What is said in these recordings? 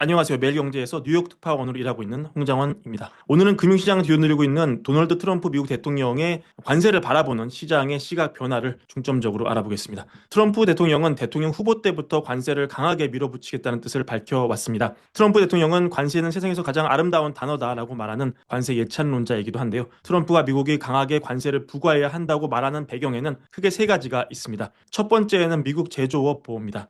안녕하세요. 매일경제에서 뉴욕 특파원으로 일하고 있는 홍장원입니다. 오늘은 금융시장을 뒤흔들고 있는 도널드 트럼프 미국 대통령의 관세를 바라보는 시장의 시각 변화를 중점적으로 알아보겠습니다. 트럼프 대통령은 대통령 후보 때부터 관세를 강하게 밀어붙이겠다는 뜻을 밝혀왔습니다. 트럼프 대통령은 관세는 세상에서 가장 아름다운 단어다라고 말하는 관세 예찬론자이기도 한데요. 트럼프가 미국이 강하게 관세를 부과해야 한다고 말하는 배경에는 크게 세 가지가 있습니다. 첫 번째는 미국 제조업 보호입니다.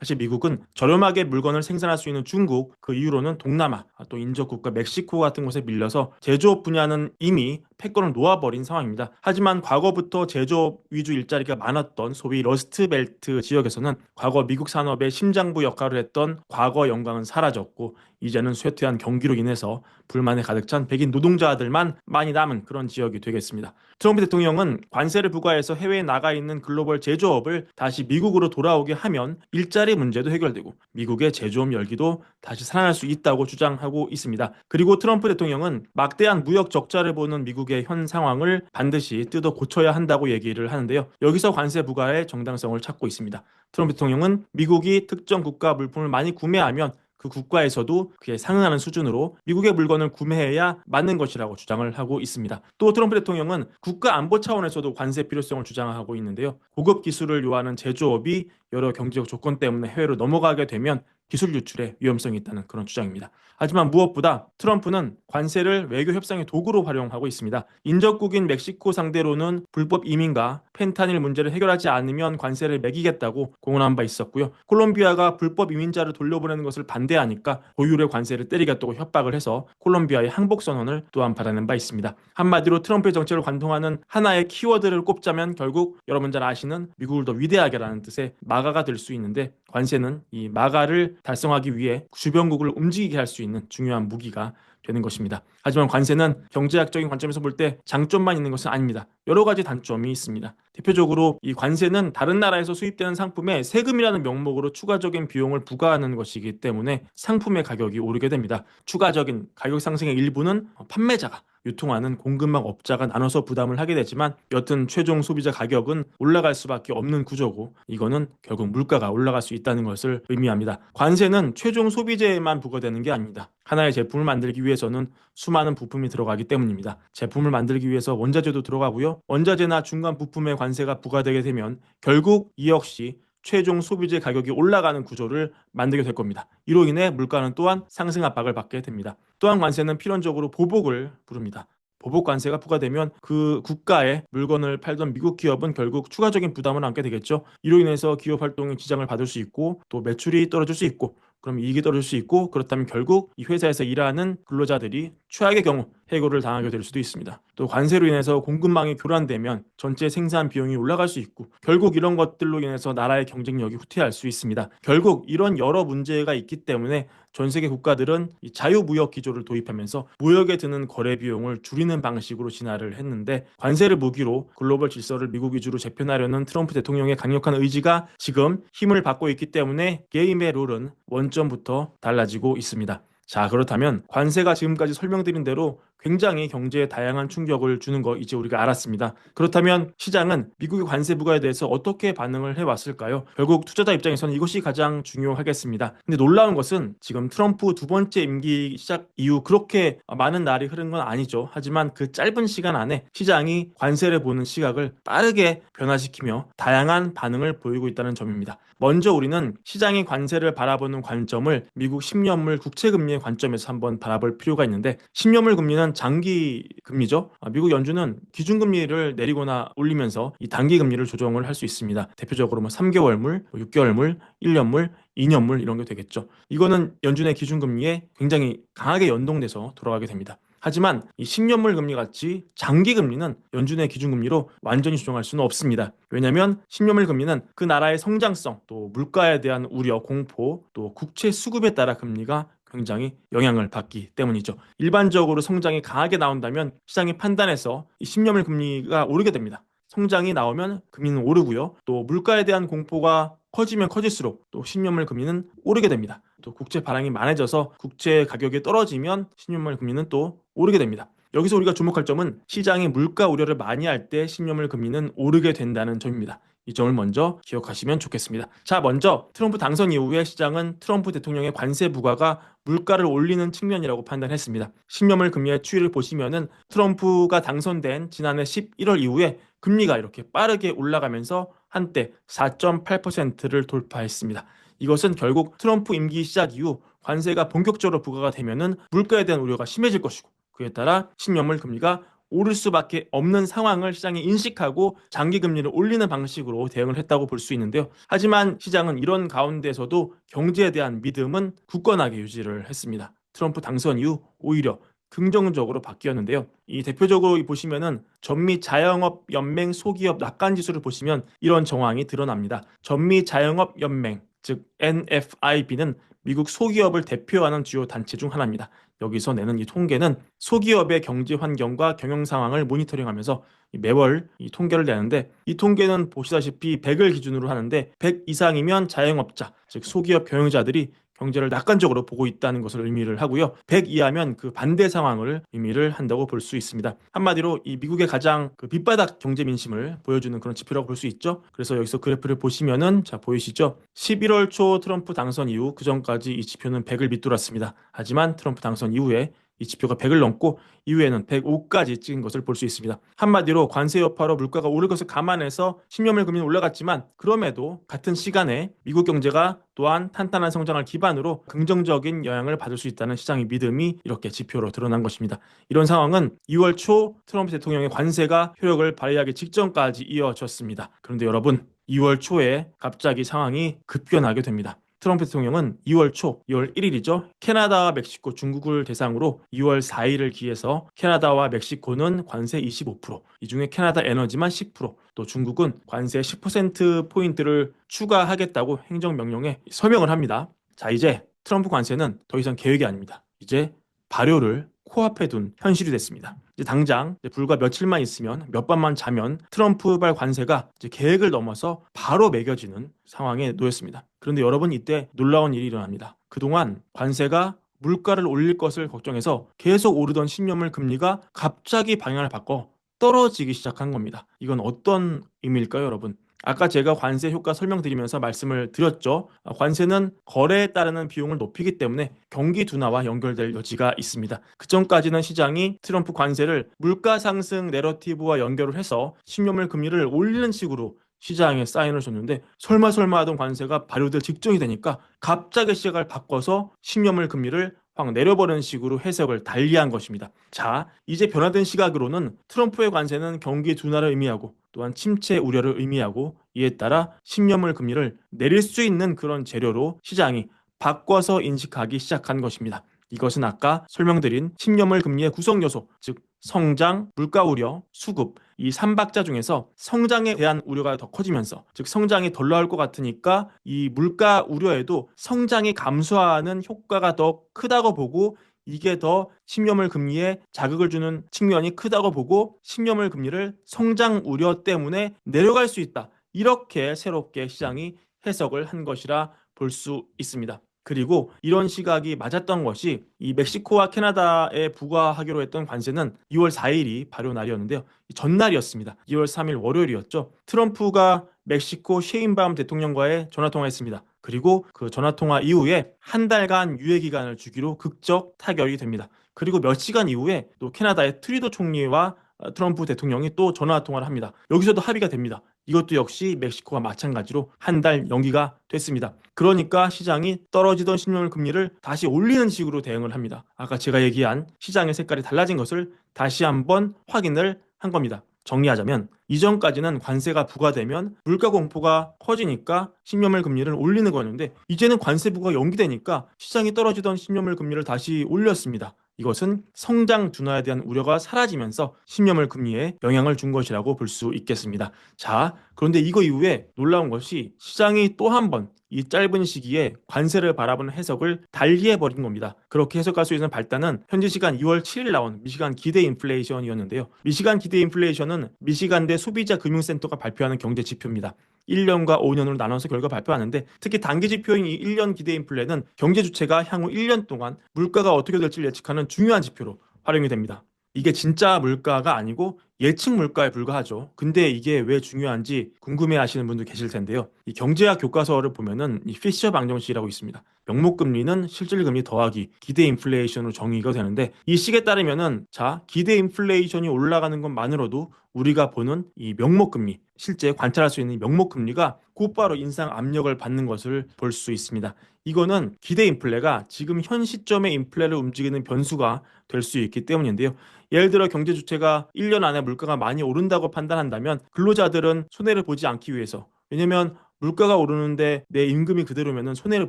사실 미국은 저렴하게 물건을 생산할 수 있는 중국, 그 이후로는 동남아, 또 인접국가 멕시코 같은 곳에 밀려서 제조업 분야는 이미 패권을 놓아버린 상황입니다. 하지만 과거부터 제조업 위주 일자리가 많았던 소위 러스트벨트 지역에서는 과거 미국 산업의 심장부 역할을 했던 과거 영광은 사라졌고 이제는 쇠퇴한 경기로 인해서 불만에 가득 찬 백인 노동자들만 많이 남은 그런 지역이 되겠습니다. 트럼프 대통령은 관세를 부과해서 해외에 나가 있는 글로벌 제조업을 다시 미국으로 돌아오게 하면 일자리 문제도 해결되고 미국의 제조업 열기도 다시 살아날 수 있다고 주장하고 있습니다. 그리고 트럼프 대통령은 막대한 무역 적자를 보는 미국의 현 상황을 반드시 뜯어 고쳐야 한다고 얘기를 하는데요. 여기서 관세 부과의 정당성을 찾고 있습니다. 트럼프 대통령은 미국이 특정 국가 물품을 많이 구매하면 그 국가에서도 그에 상응하는 수준으로 미국의 물건을 구매해야 맞는 것이라고 주장을 하고 있습니다. 또 트럼프 대통령은 국가 안보 차원에서도 관세 필요성을 주장하고 있는데요. 고급 기술을 요하는 제조업이 여러 경제적 조건 때문에 해외로 넘어가게 되면 기술 유출의 위험성이 있다는 그런 주장입니다. 하지만 무엇보다 트럼프는 관세를 외교 협상의 도구로 활용하고 있습니다. 인접국인 멕시코 상대로는 불법 이민과 펜타닐 문제를 해결하지 않으면 관세를 매기겠다고 공언한 바 있었고요. 콜롬비아가 불법 이민자를 돌려보내는 것을 반대하니까 고율의 관세를 때리겠다고 협박을 해서 콜롬비아의 항복 선언을 또한 받아낸 바 있습니다. 한마디로 트럼프의 정책을 관통하는 하나의 키워드를 꼽자면 결국 여러분 잘 아시는 미국을 더 위대하게라는 뜻의 마가가 될 수 있는데 관세는 이 마가를 달성하기 위해 주변국을 움직이게 할 수 있는 중요한 무기가 되는 것입니다. 하지만 관세는 경제학적인 관점에서 볼 때 장점만 있는 것은 아닙니다. 여러 가지 단점이 있습니다. 대표적으로 이 관세는 다른 나라에서 수입되는 상품에 세금이라는 명목으로 추가적인 비용을 부과하는 것이기 때문에 상품의 가격이 오르게 됩니다. 추가적인 가격 상승의 일부는 판매자가 유통하는 공급망 업자가 나눠서 부담을 하게 되지만 여튼 최종 소비자 가격은 올라갈 수밖에 없는 구조고 이거는 결국 물가가 올라갈 수 있다는 것을 의미합니다. 관세는 최종 소비재에만 부과되는 게 아닙니다. 하나의 제품을 만들기 위해서는 수많은 부품이 들어가기 때문입니다. 제품을 만들기 위해서 원자재도 들어가고요. 원자재나 중간 부품의 관세가 부과되게 되면 결국 이 역시 최종 소비재 가격이 올라가는 구조를 만들게 될 겁니다. 이로 인해 물가는 또한 상승 압박을 받게 됩니다. 또한 관세는 필연적으로 보복을 부릅니다. 보복 관세가 부과되면 그 국가에 물건을 팔던 미국 기업은 결국 추가적인 부담을 안게 되겠죠. 이로 인해서 기업 활동에 지장을 받을 수 있고 또 매출이 떨어질 수 있고 그럼 이익이 떨어질 수 있고 그렇다면 결국 이 회사에서 일하는 근로자들이 최악의 경우 해고를 당하게 될 수도 있습니다. 또 관세로 인해서 공급망이 교란되면 전체 생산 비용이 올라갈 수 있고 결국 이런 것들로 인해서 나라의 경쟁력이 후퇴할 수 있습니다. 결국 이런 여러 문제가 있기 때문에 전 세계 국가들은 이 자유무역 기조를 도입하면서 무역에 드는 거래 비용을 줄이는 방식으로 진화를 했는데 관세를 무기로 글로벌 질서를 미국 위주로 재편하려는 트럼프 대통령의 강력한 의지가 지금 힘을 받고 있기 때문에 게임의 룰은 원점부터 달라지고 있습니다. 자, 그렇다면 관세가 지금까지 설명드린 대로 굉장히 경제에 다양한 충격을 주는 거 이제 우리가 알았습니다. 그렇다면 시장은 미국의 관세 부과에 대해서 어떻게 반응을 해왔을까요? 결국 투자자 입장에서는 이것이 가장 중요하겠습니다. 근데 놀라운 것은 지금 트럼프 두 번째 임기 시작 이후 그렇게 많은 날이 흐른 건 아니죠. 하지만 그 짧은 시간 안에 시장이 관세를 보는 시각을 빠르게 변화시키며 다양한 반응을 보이고 있다는 점입니다. 먼저 우리는 시장의 관세를 바라보는 관점을 미국 10년물 국채금리의 관점에서 한번 바라볼 필요가 있는데 10년물 금리는 장기 금리죠. 미국 연준은 기준금리를 내리거나 올리면서 이 단기 금리를 조정을 할 수 있습니다. 대표적으로 3개월물, 6개월물, 1년물, 2년물 이런 게 되겠죠. 이거는 연준의 기준금리에 굉장히 강하게 연동돼서 돌아가게 됩니다. 하지만 이 10년물 금리 같이 장기 금리는 연준의 기준금리로 완전히 조정할 수는 없습니다. 왜냐하면 10년물 금리는 그 나라의 성장성, 또 물가에 대한 우려, 공포, 또 국채 수급에 따라 금리가 굉장히 영향을 받기 때문이죠. 일반적으로 성장이 강하게 나온다면 시장이 판단해서 이 10년물 금리가 오르게 됩니다. 성장이 나오면 금리는 오르고요. 또 물가에 대한 공포가 커지면 커질수록 또 10년물 금리는 오르게 됩니다. 또 국채 발행이 많아져서 국채 가격이 떨어지면 10년물 금리는 또 오르게 됩니다. 여기서 우리가 주목할 점은 시장이 물가 우려를 많이 할 때 10년물 금리는 오르게 된다는 점입니다. 이 점을 먼저 기억하시면 좋겠습니다. 자, 먼저 트럼프 당선 이후에 시장은 트럼프 대통령의 관세 부과가 물가를 올리는 측면이라고 판단했습니다. 신념을 금리의 추이를 보시면은 트럼프가 당선된 지난해 11월 이후에 금리가 이렇게 빠르게 올라가면서 한때 4.8%를 돌파했습니다. 이것은 결국 트럼프 임기 시작 이후 관세가 본격적으로 부과가 되면은 물가에 대한 우려가 심해질 것이고, 그에 따라 신념을 금리가 오를 수밖에 없는 상황을 시장이 인식하고 장기 금리를 올리는 방식으로 대응을 했다고 볼 수 있는데요. 하지만 시장은 이런 가운데서도 경제에 대한 믿음은 굳건하게 유지를 했습니다. 트럼프 당선 이후 오히려 긍정적으로 바뀌었는데요. 이 대표적으로 보시면은 전미 자영업 연맹 소기업 낙관 지수를 보시면 이런 정황이 드러납니다. 전미 자영업 연맹, 즉 NFIB는 미국 소기업을 대표하는 주요 단체 중 하나입니다. 여기서 내는 이 통계는 소기업의 경제 환경과 경영 상황을 모니터링하면서 매월 이 통계를 내는데, 이 통계는 보시다시피 100을 기준으로 하는데 100 이상이면 자영업자, 즉 소기업 경영자들이 경제를 낙관적으로 보고 있다는 것을 의미를 하고요. 100 이하면 그 반대 상황을 의미를 한다고 볼 수 있습니다. 한마디로 이 미국의 가장 그 밑바닥 경제 민심을 보여주는 그런 지표라고 볼 수 있죠. 그래서 여기서 그래프를 보시면은 자, 보이시죠? 11월 초 트럼프 당선 이후 그 전까지 이 지표는 100을 밑돌았습니다. 하지만 트럼프 당선 이후에 이 지표가 100을 넘고 이후에는 105까지 찍은 것을 볼 수 있습니다. 한마디로 관세 여파로 물가가 오를 것을 감안해서 신념을 금리는 올라갔지만, 그럼에도 같은 시간에 미국 경제가 또한 탄탄한 성장을 기반으로 긍정적인 영향을 받을 수 있다는 시장의 믿음이 이렇게 지표로 드러난 것입니다. 이런 상황은 2월 초 트럼프 대통령의 관세가 효력을 발휘하기 직전까지 이어졌습니다. 그런데 여러분, 2월 초에 갑자기 상황이 급변하게 됩니다. 트럼프 대통령은 2월 초, 2월 1일이죠. 캐나다와 멕시코, 중국을 대상으로 2월 4일을 기해서 캐나다와 멕시코는 관세 25%, 이 중에 캐나다 에너지만 10%, 또 중국은 관세 10%포인트를 추가하겠다고 행정명령에 서명을 합니다. 자, 이제 트럼프 관세는 더 이상 계획이 아닙니다. 이제 발효를 코앞에 둔 현실이 됐습니다. 이제 당장 불과 며칠만 있으면, 몇 밤만 자면 트럼프발 관세가 이제 계획을 넘어서 바로 매겨지는 상황에 놓였습니다. 그런데 여러분, 이때 놀라운 일이 일어납니다. 그동안 관세가 물가를 올릴 것을 걱정해서 계속 오르던 신념을 금리가 갑자기 방향을 바꿔 떨어지기 시작한 겁니다. 이건 어떤 의미일까요, 여러분? 아까 제가 관세 효과 설명드리면서 말씀을 드렸죠. 관세는 거래에 따르는 비용을 높이기 때문에 경기 둔화와 연결될 여지가 있습니다. 그전까지는 시장이 트럼프 관세를 물가 상승 내러티브와 연결을 해서 신용물 금리를 올리는 식으로 시장에 사인을 줬는데, 설마 하던 관세가 발효될 직전이 되니까 갑자기 시각을 바꿔서 신용물 금리를 확 내려버리는 식으로 해석을 달리한 것입니다. 자, 이제 변화된 시각으로는 트럼프의 관세는 경기 둔화를 의미하고 또한 침체 우려를 의미하고, 이에 따라 신념물 금리를 내릴 수 있는 그런 재료로 시장이 바꿔서 인식하기 시작한 것입니다. 이것은 아까 설명드린 신념물 금리의 구성 요소, 즉 성장, 물가 우려, 수급, 이 3박자 중에서 성장에 대한 우려가 더 커지면서, 즉 성장이 덜 나올 것 같으니까 이 물가 우려에도 성장이 감소하는 효과가 더 크다고 보고, 이게 더 신념물 금리에 자극을 주는 측면이 크다고 보고 신념물 금리를 성장 우려 때문에 내려갈 수 있다, 이렇게 새롭게 시장이 해석을 한 것이라 볼 수 있습니다. 그리고 이런 시각이 맞았던 것이 이 멕시코와 캐나다에 부과하기로 했던 관세는 2월 4일이 발효 날이었는데요. 전날이었습니다. 2월 3일 월요일이었죠. 트럼프가 멕시코 셰인바움 대통령과의 전화통화했습니다. 그리고 그 전화통화 이후에 한 달간 유예 기간을 주기로 극적 타결이 됩니다. 그리고 몇 시간 이후에 또 캐나다의 트리도 총리와 트럼프 대통령이 또 전화통화를 합니다. 여기서도 합의가 됩니다. 이것도 역시 멕시코와 마찬가지로 한 달 연기가 됐습니다. 그러니까 시장이 떨어지던 신용 금리를 다시 올리는 식으로 대응을 합니다. 아까 제가 얘기한 시장의 색깔이 달라진 것을 다시 한번 확인을 한 겁니다. 정리하자면, 이전까지는 관세가 부과되면 물가 공포가 커지니까 신용물 금리를 올리는 거였는데, 이제는 관세 부과가 연기되니까 시장이 떨어지던 신용물 금리를 다시 올렸습니다. 이것은 성장 둔화에 대한 우려가 사라지면서 신념물 금리에 영향을 준 것이라고 볼 수 있겠습니다. 자, 그런데 이거 이후에 놀라운 것이 시장이 또 한 번 이 짧은 시기에 관세를 바라보는 해석을 달리해버린 겁니다. 그렇게 해석할 수 있는 발단은 현지 시간 2월 7일 나온 미시간 기대 인플레이션이었는데요. 미시간 기대 인플레이션은 미시간대 소비자 금융센터가 발표하는 경제 지표입니다. 1년과 5년으로 나눠서 결과 발표하는데, 특히 단기 지표인 이 1년 기대 인플레는 경제 주체가 향후 1년 동안 물가가 어떻게 될지 예측하는 중요한 지표로 활용이 됩니다. 이게 진짜 물가가 아니고 예측 물가에 불과하죠. 근데 이게 왜 중요한지 궁금해 하시는 분도 계실 텐데요. 이 경제학 교과서를 보면은 이 피셔 방정식이라고 있습니다. 명목금리는 실질금리 더하기 기대 인플레이션으로 정의가 되는데 이 식에 따르면은 자, 기대 인플레이션이 올라가는 것만으로도 우리가 보는 이 명목금리, 실제 관찰할 수 있는 명목금리가 곧바로 인상 압력을 받는 것을 볼 수 있습니다. 이거는 기대 인플레가 지금 현 시점의 인플레를 움직이는 변수가 될 수 있기 때문인데요. 예를 들어 경제 주체가 1년 안에 물가가 많이 오른다고 판단한다면 근로자들은 손해를 보지 않기 위해서, 왜냐면 물가가 오르는데 내 임금이 그대로면은 손해를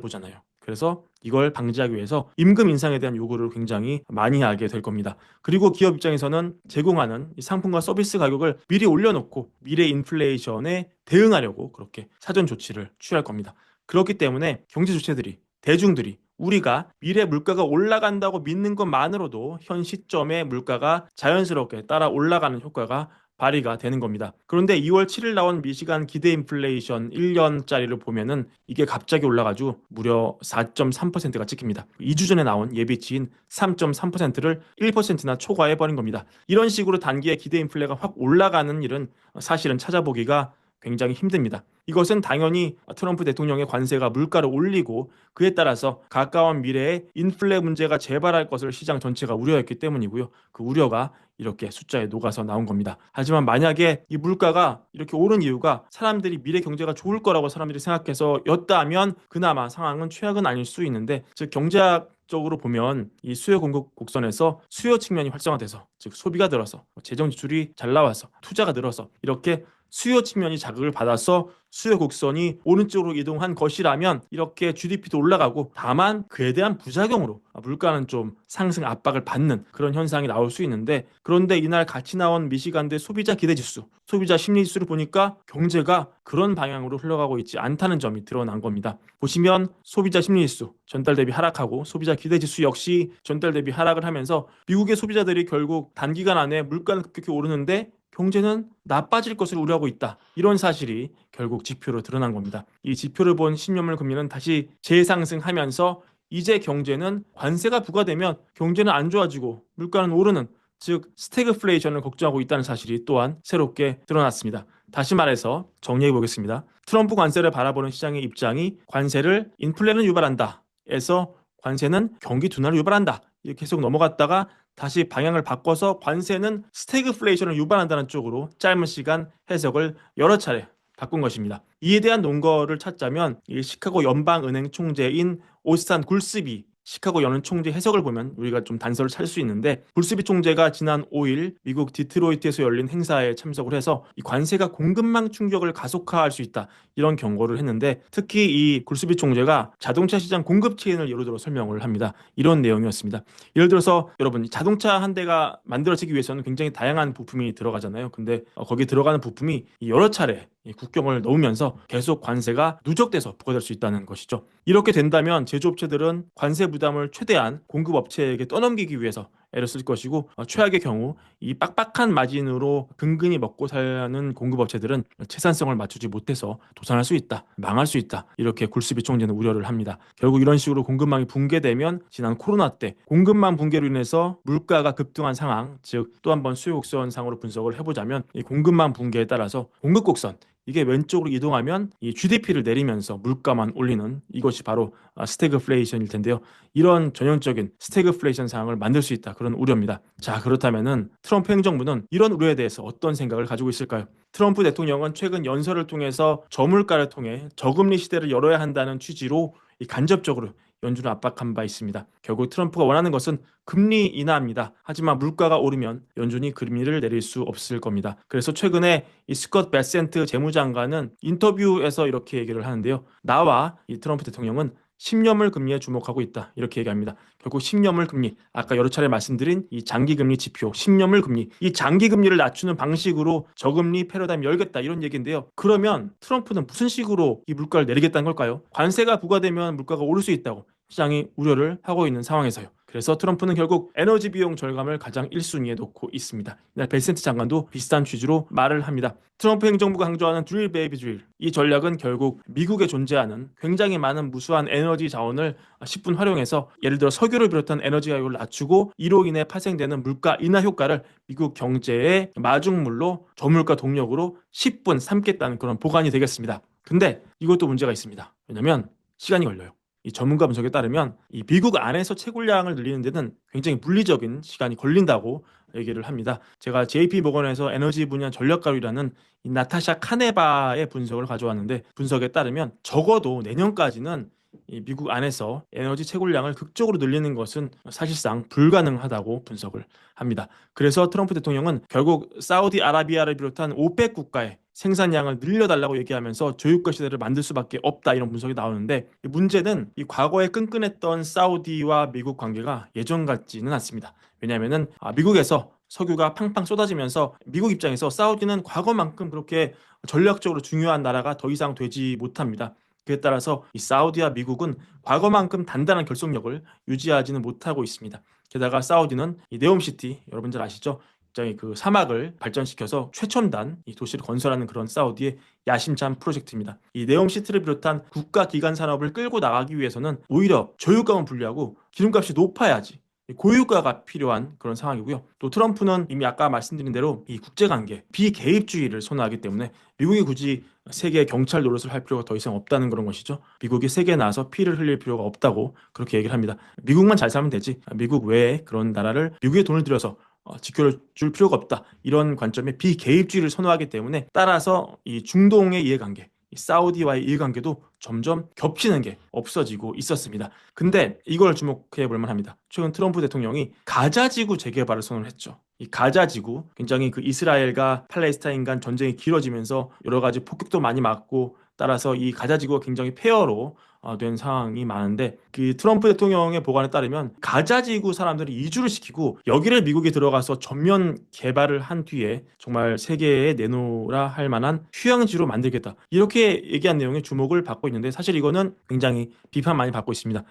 보잖아요. 그래서 이걸 방지하기 위해서 임금 인상에 대한 요구를 굉장히 많이 하게 될 겁니다. 그리고 기업 입장에서는 제공하는 이 상품과 서비스 가격을 미리 올려놓고 미래 인플레이션에 대응하려고 그렇게 사전 조치를 취할 겁니다. 그렇기 때문에 경제 주체들이, 대중들이 우리가 미래 물가가 올라간다고 믿는 것만으로도 현 시점의 물가가 자연스럽게 따라 올라가는 효과가 발휘가 되는 겁니다. 그런데 2월 7일 나온 미시간 기대 인플레이션 1년짜리를 보면은 이게 갑자기 올라가지고 무려 4.3%가 찍힙니다. 2주 전에 나온 예비치인 3.3%를 1%나 초과해버린 겁니다. 이런 식으로 단기에 기대 인플레가 확 올라가는 일은 사실은 찾아보기가 굉장히 힘듭니다. 이것은 당연히 트럼프 대통령의 관세가 물가를 올리고 그에 따라서 가까운 미래에 인플레 문제가 재발할 것을 시장 전체가 우려했기 때문이고요. 그 우려가 이렇게 숫자에 녹아서 나온 겁니다. 하지만 만약에 이 물가가 이렇게 오른 이유가 사람들이 미래 경제가 좋을 거라고 사람들이 생각해서였다면 그나마 상황은 최악은 아닐 수 있는데, 즉 경제학 적으로 보면 이 수요 공급 곡선에서 수요 측면이 활성화돼서, 즉 소비가 늘어서 재정 지출이 잘 나와서 투자가 늘어서 이렇게 수요 측면이 자극을 받아서 수요 곡선이 오른쪽으로 이동한 것이라면 이렇게 GDP도 올라가고, 다만 그에 대한 부작용으로 물가는 좀 상승 압박을 받는 그런 현상이 나올 수 있는데, 그런데 이날 같이 나온 미시간대 소비자 기대지수, 소비자 심리지수를 보니까 경제가 그런 방향으로 흘러가고 있지 않다는 점이 드러난 겁니다. 보시면 소비자 심리지수 전달 대비 하락하고 소비자 기대지수 역시 전달 대비 하락을 하면서 미국의 소비자들이 결국 단기간 안에 물가는 급격히 오르는데 경제는 나빠질 것을 우려하고 있다, 이런 사실이 결국 지표로 드러난 겁니다. 이 지표를 본 신용물 금리는 다시 재상승하면서 이제 경제는 관세가 부과되면 경제는 안 좋아지고 물가는 오르는, 즉 스태그플레이션을 걱정하고 있다는 사실이 또한 새롭게 드러났습니다. 다시 말해서 정리해 보겠습니다. 트럼프 관세를 바라보는 시장의 입장이 관세를 인플레는 유발한다 에서 관세는 경기 둔화를 유발한다 이렇게 계속 넘어갔다가 다시 방향을 바꿔서 관세는 스태그플레이션을 유발한다는 쪽으로 짧은 시간 해석을 여러 차례 바꾼 것입니다. 이에 대한 논거를 찾자면 이 시카고 연방은행 총재인 오스탄 굴스비 시카고 연은 총재 해석을 보면 우리가 좀 단서를 찾을 수 있는데, 굴스비 총재가 지난 5일 미국 디트로이트에서 열린 행사에 참석을 해서 이 관세가 공급망 충격을 가속화할 수 있다 이런 경고를 했는데, 특히 이 굴스비 총재가 자동차 시장 공급 체인을 예로 들어 설명을 합니다. 이런 내용이었습니다. 예를 들어서 여러분, 자동차 한 대가 만들어지기 위해서는 굉장히 다양한 부품이 들어가잖아요. 근데 거기 들어가는 부품이 여러 차례 국경을 넘으면서 계속 관세가 누적돼서 부과될 수 있다는 것이죠. 이렇게 된다면 제조업체들은 관세 부담을 최대한 공급업체에게 떠넘기기 위해서 애를 쓸 것이고, 최악의 경우 이 빡빡한 마진으로 근근히 먹고 사는 공급업체들은 채산성을 맞추지 못해서 도산할 수 있다, 망할 수 있다, 이렇게 굴스비 총재는 우려를 합니다. 결국 이런 식으로 공급망이 붕괴되면 지난 코로나 때 공급망 붕괴로 인해서 물가가 급등한 상황, 즉 또 한 번 수요 곡선상으로 분석을 해보자면 이 공급망 붕괴에 따라서 공급 곡선, 이게 왼쪽으로 이동하면 이 GDP를 내리면서 물가만 올리는, 이것이 바로 스태그플레이션일 텐데요. 이런 전형적인 스태그플레이션 상황을 만들 수 있다, 그런 우려입니다. 자, 그렇다면은 트럼프 행정부는 이런 우려에 대해서 어떤 생각을 가지고 있을까요? 트럼프 대통령은 최근 연설을 통해서 저물가를 통해 저금리 시대를 열어야 한다는 취지로 간접적으로 연준을 압박한 바 있습니다. 결국 트럼프가 원하는 것은 금리 인하입니다. 하지만 물가가 오르면 연준이 금리를 내릴 수 없을 겁니다. 그래서 최근에 이 스콧 베센트 재무장관은 인터뷰에서 이렇게 얘기를 하는데요. 나와 이 트럼프 대통령은 10년물 금리에 주목하고 있다, 이렇게 얘기합니다. 결국 10년물 금리, 아까 여러 차례 말씀드린 이 장기금리 지표 10년물 금리, 이 장기금리를 낮추는 방식으로 저금리 패러다임 열겠다, 이런 얘기인데요. 그러면 트럼프는 무슨 식으로 이 물가를 내리겠다는 걸까요? 관세가 부과되면 물가가 오를 수 있다고 시장이 우려를 하고 있는 상황에서요. 그래서 트럼프는 결국 에너지 비용 절감을 가장 1순위에 놓고 있습니다. 이날 벨센트 장관도 비슷한 취지로 말을 합니다. 트럼프 행정부가 강조하는 드릴 베이비 드릴, 이 전략은 결국 미국에 존재하는 굉장히 많은 무수한 에너지 자원을 10분 활용해서 예를 들어 석유를 비롯한 에너지 가격을 낮추고 이로 인해 발생되는 물가 인하 효과를 미국 경제의 마중물로 저물가 동력으로 10분 삼겠다는 그런 보관이 되겠습니다. 근데 이것도 문제가 있습니다. 왜냐면 시간이 걸려요. 이 전문가 분석에 따르면 이 미국 안에서 채굴량을 늘리는 데는 굉장히 물리적인 시간이 걸린다고 얘기를 합니다. 제가 JP 모건에서 에너지 분야 전략가로라는 이 나타샤 카네바의 분석을 가져왔는데, 분석에 따르면 적어도 내년까지는 이 미국 안에서 에너지 채굴량을 극적으로 늘리는 것은 사실상 불가능하다고 분석을 합니다. 그래서 트럼프 대통령은 결국 사우디아라비아를 비롯한 오펙 국가의 생산량을 늘려달라고 얘기하면서 저유가 시대를 만들 수밖에 없다, 이런 분석이 나오는데, 문제는 이 과거에 끈끈했던 사우디와 미국 관계가 예전 같지는 않습니다. 왜냐하면은 미국에서 석유가 팡팡 쏟아지면서 미국 입장에서 사우디는 과거만큼 그렇게 전략적으로 중요한 나라가 더 이상 되지 못합니다. 그에 따라서 이 사우디와 미국은 과거만큼 단단한 결속력을 유지하지는 못하고 있습니다. 게다가 사우디는 이 네옴시티, 여러분들 아시죠? 굉장히 그 사막을 발전시켜서 최첨단 이 도시를 건설하는 그런 사우디의 야심찬 프로젝트입니다. 이 네옴시티를 비롯한 국가 기관 산업을 끌고 나가기 위해서는 오히려 저유가만 불리하고 기름값이 높아야지 고유가가 필요한 그런 상황이고요. 또 트럼프는 이미 아까 말씀드린 대로 이 국제관계, 비개입주의를 선호하기 때문에 미국이 굳이 세계 경찰 노릇을 할 필요가 더 이상 없다는 그런 것이죠. 미국이 세계에 나와서 피를 흘릴 필요가 없다고 그렇게 얘기를 합니다. 미국만 잘 살면 되지, 미국 외에 그런 나라를 미국의 돈을 들여서 지켜줄 필요가 없다, 이런 관점의 비개입주의를 선호하기 때문에, 따라서 이 중동의 이해관계, 이 사우디와의 이해관계도 점점 겹치는 게 없어지고 있었습니다. 근데 이걸 주목해 볼 만합니다. 최근 트럼프 대통령이 가자지구 재개발을 선언을 했죠. 이 가자지구, 굉장히 그 이스라엘과 팔레스타인 간 전쟁이 길어지면서 여러 가지 폭격도 많이 맞고, 따라서 이 가자지구가 굉장히 폐허로 된 상황이 많은데, 그 트럼프 대통령의 보관에 따르면 가자지구 사람들이 이주를 시키고 여기를 미국이 들어가서 전면 개발을 한 뒤에 정말 세계에 내놓으라 할 만한 휴양지로 만들겠다, 이렇게 얘기한 내용에 주목을 받고 있는데, 사실 이거는 굉장히 비판 많이 받고 있습니다.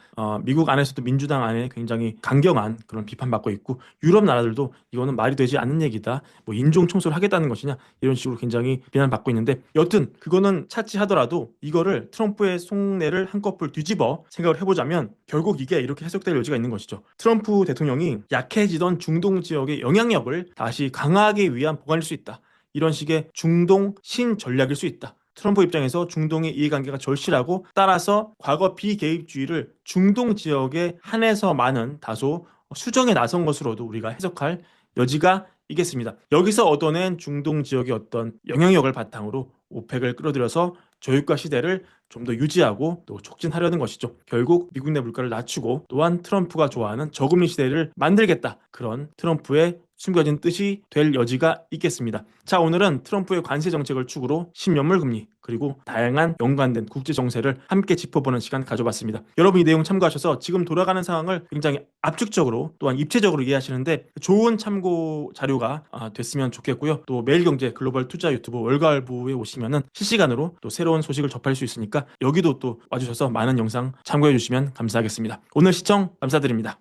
미국 안에서도 민주당 안에 굉장히 강경한 그런 비판받고 있고, 유럽 나라들도 이거는 말이 되지 않는 얘기다, 뭐 인종 청소를 하겠다는 것이냐, 이런 식으로 굉장히 비난받고 있는데, 여튼 그거는 차치하더라도 이거를 트럼프의 속내를 한꺼풀 뒤집어 생각을 해보자면 결국 이게 이렇게 해석될 여지가 있는 것이죠. 트럼프 대통령이 약해지던 중동 지역의 영향력을 다시 강화하기 위한 보관일 수 있다, 이런 식의 중동 신전략일 수 있다. 트럼프 입장에서 중동의 이해관계가 절실하고, 따라서 과거 비개입주의를 중동 지역에 한해서만은 다소 수정에 나선 것으로도 우리가 해석할 여지가 있겠습니다. 여기서 얻어낸 중동 지역의 어떤 영향력을 바탕으로 오펙을 끌어들여서 저유가 시대를 좀 더 유지하고 또 촉진하려는 것이죠. 결국 미국 내 물가를 낮추고, 또한 트럼프가 좋아하는 저금리 시대를 만들겠다, 그런 트럼프의 숨겨진 뜻이 될 여지가 있겠습니다. 자, 오늘은 트럼프의 관세 정책을 축으로 신면물 금리, 그리고 다양한 연관된 국제 정세를 함께 짚어보는 시간 가져봤습니다. 여러분 이 내용 참고하셔서 지금 돌아가는 상황을 굉장히 압축적으로, 또한 입체적으로 이해하시는데 좋은 참고 자료가 됐으면 좋겠고요. 또 매일경제 글로벌 투자 유튜브 월가을부에 오시면은 실시간으로 또 새로운 소식을 접할 수 있으니까 여기도 또 와주셔서 많은 영상 참고해 주시면 감사하겠습니다. 오늘 시청 감사드립니다.